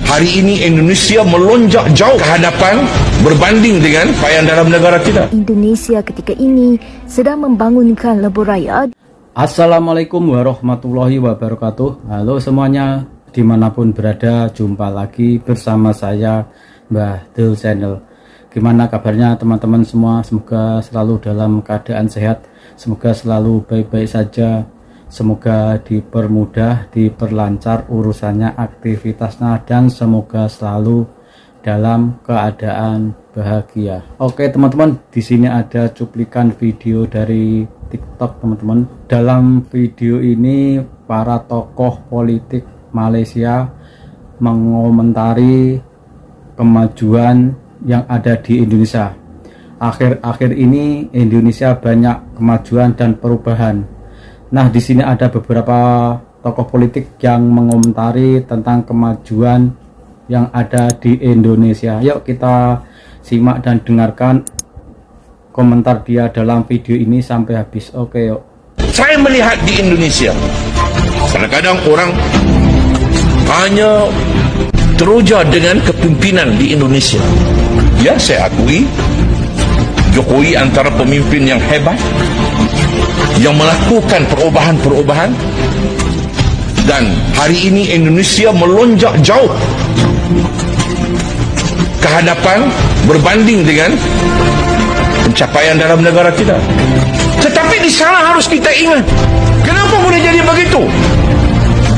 hari ini Indonesia melonjak jauh ke hadapan berbanding dengan pakaian dalam negara kita. Indonesia ketika ini sedang membangunkan lebuh raya. Assalamualaikum warahmatullahi wabarakatuh. Halo semuanya, dimanapun berada, jumpa lagi bersama saya Mbah Dul Channel. Gimana kabarnya teman-teman semua? Semoga selalu dalam keadaan sehat, semoga selalu baik-baik saja, semoga dipermudah, diperlancar urusannya, aktivitasnya, dan semoga selalu dalam keadaan bahagia. Oke teman-teman, di sini ada cuplikan video dari TikTok teman-teman. Dalam video ini para tokoh politik Malaysia mengomentari kemajuan yang ada di Indonesia. Akhir-akhir ini Indonesia banyak kemajuan dan perubahan. Nah, di sini ada beberapa tokoh politik yang mengomentari tentang kemajuan yang ada di Indonesia. Yuk kita simak dan dengarkan komentar dia dalam video ini sampai habis. Oke, yuk. Saya melihat di Indonesia, kadang-kadang orang hanya teroja dengan kepimpinan di Indonesia. Ya, saya akui Jokowi antara pemimpin yang hebat, yang melakukan perubahan-perubahan, dan hari ini Indonesia melonjak jauh ke hadapan berbanding dengan pencapaian dalam negara kita. Tetapi di sana harus kita ingat, kenapa boleh jadi begitu?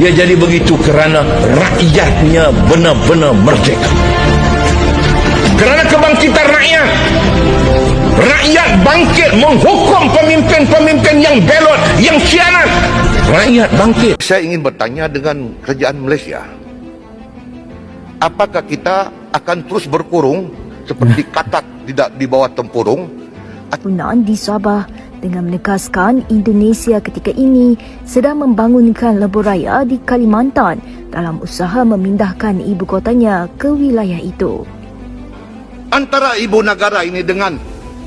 Dia jadi begitu kerana rakyatnya benar-benar merdeka. Kerana kebangkitan rakyat. Rakyat bangkit menghukum pemimpin-pemimpin yang belot, yang khianat. Rakyat bangkit. Saya ingin bertanya dengan kerajaan Malaysia, apakah kita akan terus berkurung seperti katak tidak di bawah tempurung? Penggunaan di Sabah dengan menegaskan Indonesia ketika ini sedang membangunkan lebuh raya di Kalimantan dalam usaha memindahkan ibu kotanya ke wilayah itu. Antara ibu negara ini dengan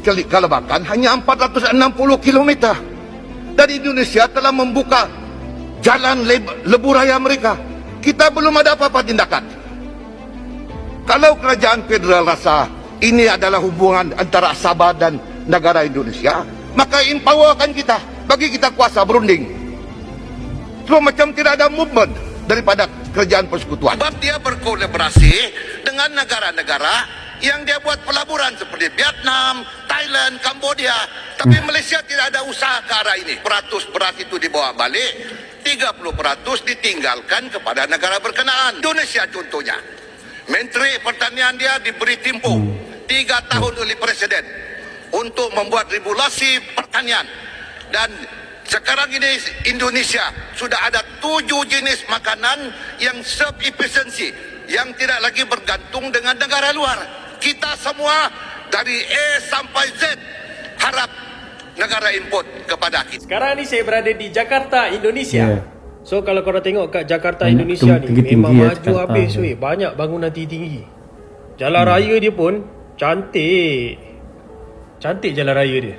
Kalimantan hanya 460 km. Dan Indonesia telah membuka jalan lebuh raya mereka. Kita belum ada apa-apa tindakan. Kalau kerajaan federal rasa ini adalah hubungan antara Sabah dan negara Indonesia, maka empowerkan kita, bagi kita kuasa berunding. So macam tidak ada movement daripada kerajaan persekutuan. Sebab dia berkolaborasi dengan negara-negara yang dia buat pelaburan seperti Vietnam, Thailand, Cambodia. Tapi Malaysia tidak ada usaha ke arah ini. Peratus beras itu dibawa balik, 30% ditinggalkan kepada negara berkenaan. Indonesia contohnya, Menteri Pertanian dia diberi tempoh 3 tahun oleh Presiden untuk membuat regulasi pertanian. Dan sekarang ini Indonesia sudah ada 7 jenis makanan yang self-efficiency, yang tidak lagi bergantung dengan negara luar. Kita semua dari A sampai Z harap negara import kepada kita. Sekarang ni saya berada di Jakarta, Indonesia. So kalau korang tengok kat Jakarta, Banyak Indonesia ni memang maju Jakarta, habis weh. Banyak bangunan tinggi-tinggi. Jalan raya dia pun cantik. Cantik jalan raya dia.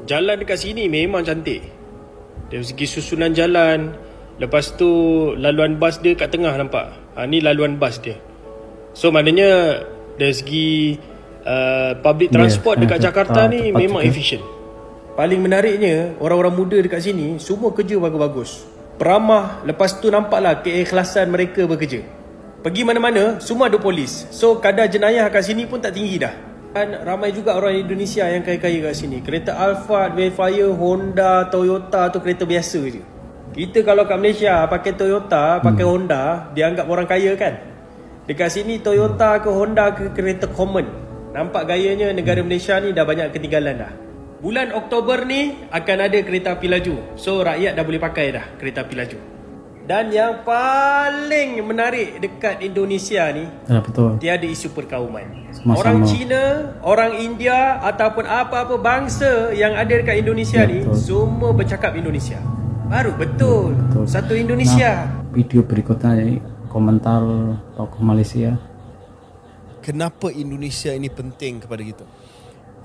Jalan dekat sini memang cantik. Dari segi susunan jalan. Lepas tu laluan bas dia kat tengah nampak. Ni laluan bas dia. So maknanya dari segi public transport dekat Jakarta ni memang efisien. Paling menariknya, orang-orang muda dekat sini semua kerja bagus-bagus, beramah. Lepas tu nampaklah keikhlasan mereka bekerja. Pergi mana-mana semua ada polis. So kadar jenayah kat sini pun tak tinggi dah. Dan ramai juga orang Indonesia yang kaya-kaya kat sini. Kereta Alphard, Wayfire, Honda, Toyota tu kereta biasa je. Kita kalau kat Malaysia pakai Toyota, pakai Honda, dianggap orang kaya kan. Dekat sini Toyota ke Honda ke kereta common. Nampak gayanya negara Malaysia ni dah banyak ketinggalan dah. Bulan Oktober ni akan ada kereta api laju. So rakyat dah boleh pakai dah kereta api laju. Dan yang paling menarik dekat Indonesia ni, betul. tiada isu perkauman. Sama-sama. Orang Cina, orang India ataupun apa-apa bangsa yang ada dekat Indonesia ni, semua bercakap Indonesia. Baru betul. Satu Indonesia. Video berikutnya ini komentar tokoh Malaysia. Kenapa Indonesia ini penting kepada kita?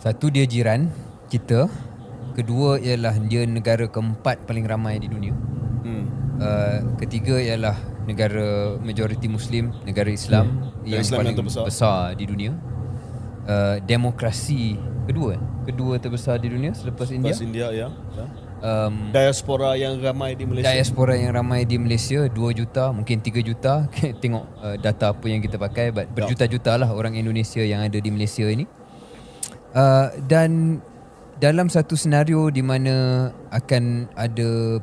Satu, dia jiran kita. Kedua ialah dia negara keempat paling ramai di dunia. Ketiga ialah negara majoriti Muslim, negara Islam yang Islam paling yang terbesar. besar di dunia. Demokrasi kedua terbesar di dunia selepas India. Lepas India ya. Um, Diaspora yang ramai di Malaysia. Diaspora yang ramai di Malaysia 2 juta, mungkin 3 juta. Tengok data apa yang kita pakai, but berjuta-juta lah orang Indonesia yang ada di Malaysia ini. Dan dalam satu senario di mana akan ada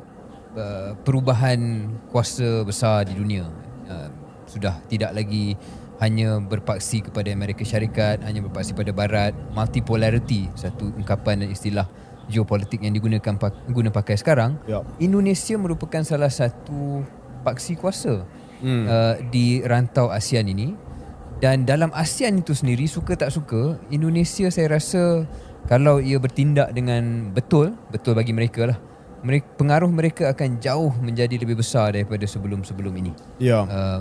perubahan kuasa besar di dunia, sudah tidak lagi hanya berpaksi kepada Amerika Syarikat, hanya berpaksi pada Barat, multipolarity, satu ungkapan dan istilah geopolitik yang guna pakai sekarang. Indonesia merupakan salah satu paksi kuasa di rantau ASEAN ini. Dan dalam ASEAN itu sendiri, suka tak suka, Indonesia saya rasa kalau ia bertindak dengan betul bagi mereka lah, pengaruh mereka akan jauh menjadi lebih besar daripada sebelum-sebelum ini.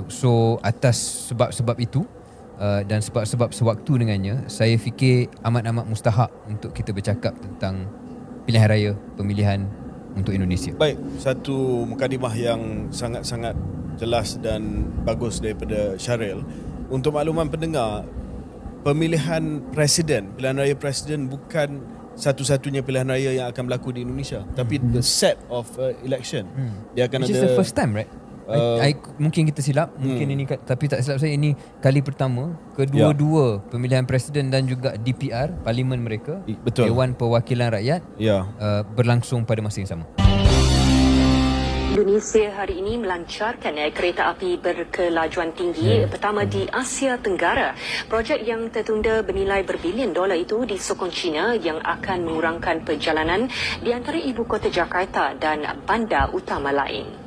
So atas sebab-sebab itu dan sebab-sebab sewaktu dengannya, saya fikir amat-amat mustahak untuk kita bercakap tentang pilihan raya pemilihan untuk Indonesia. Baik, satu mukadimah yang sangat-sangat jelas dan bagus daripada Syaril. Untuk makluman pendengar, pilihan raya presiden bukan satu-satunya pilihan raya yang akan berlaku di Indonesia, tapi the set of election. Dia akan Which ada is the first time, right? Mungkin kita silap, mungkin ini, tapi tak silap saya ini kali pertama kedua-dua pemilihan presiden dan juga DPR, parlimen mereka, betul, Dewan Perwakilan Rakyat, berlangsung pada masa yang sama. Indonesia hari ini melancarkan kereta api berkelajuan tinggi pertama di Asia Tenggara. Projek yang tertunda bernilai berbilion dolar itu disokong China yang akan mengurangkan perjalanan di antara ibu kota Jakarta dan bandar utama lain.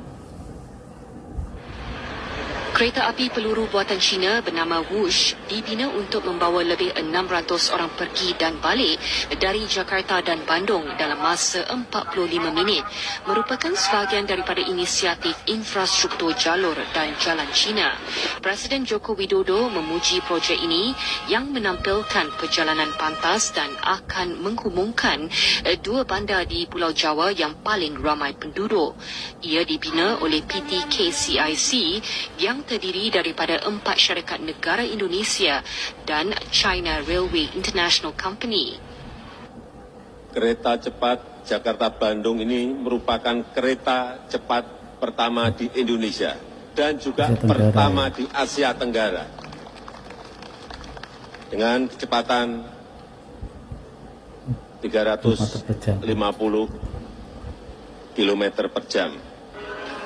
Kereta api peluru buatan China bernama Whoosh dibina untuk membawa lebih 600 orang pergi dan balik dari Jakarta dan Bandung dalam masa 45 minit. Merupakan sebahagian daripada inisiatif infrastruktur jalur dan jalan China. Presiden Joko Widodo memuji projek ini yang menampilkan perjalanan pantas dan akan menghubungkan dua bandar di Pulau Jawa yang paling ramai penduduk. Ia dibina oleh PT KCIC yang terdiri daripada 4 syarikat negara Indonesia dan China Railway International Company. Kereta cepat Jakarta-Bandung ini merupakan kereta cepat pertama di Indonesia dan juga pertama di Asia Tenggara. Dengan kecepatan 350 km per jam.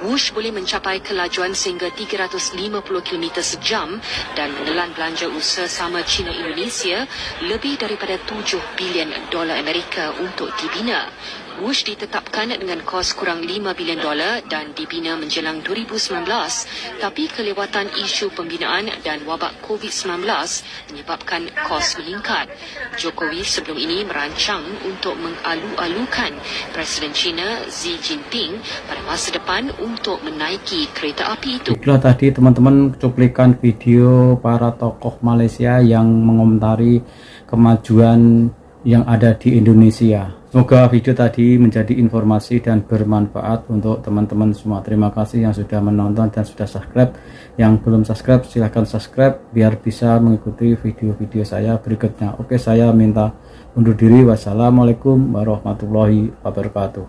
Whoosh boleh mencapai kelajuan sehingga 350 km sejam dan menelan belanja usaha sama China-Indonesia lebih daripada 7 bilion dolar Amerika untuk dibina. Whoosh ditetapkan dengan kos kurang 5 bilion dolar dan dibina menjelang 2019, tapi kelewatan isu pembinaan dan wabak COVID-19 menyebabkan kos meningkat. Jokowi sebelum ini merancang untuk mengalu-alukan Presiden China Xi Jinping pada masa depan untuk menaiki kereta api itu. Itulah tadi teman-teman cuplikan video para tokoh Malaysia yang mengomentari kemajuan yang ada di Indonesia. Semoga video tadi menjadi informasi dan bermanfaat untuk teman-teman semua. Terima kasih yang sudah menonton dan sudah subscribe. Yang belum subscribe silahkan subscribe biar bisa mengikuti video-video saya berikutnya. Oke, saya minta undur diri. Wassalamualaikum warahmatullahi wabarakatuh.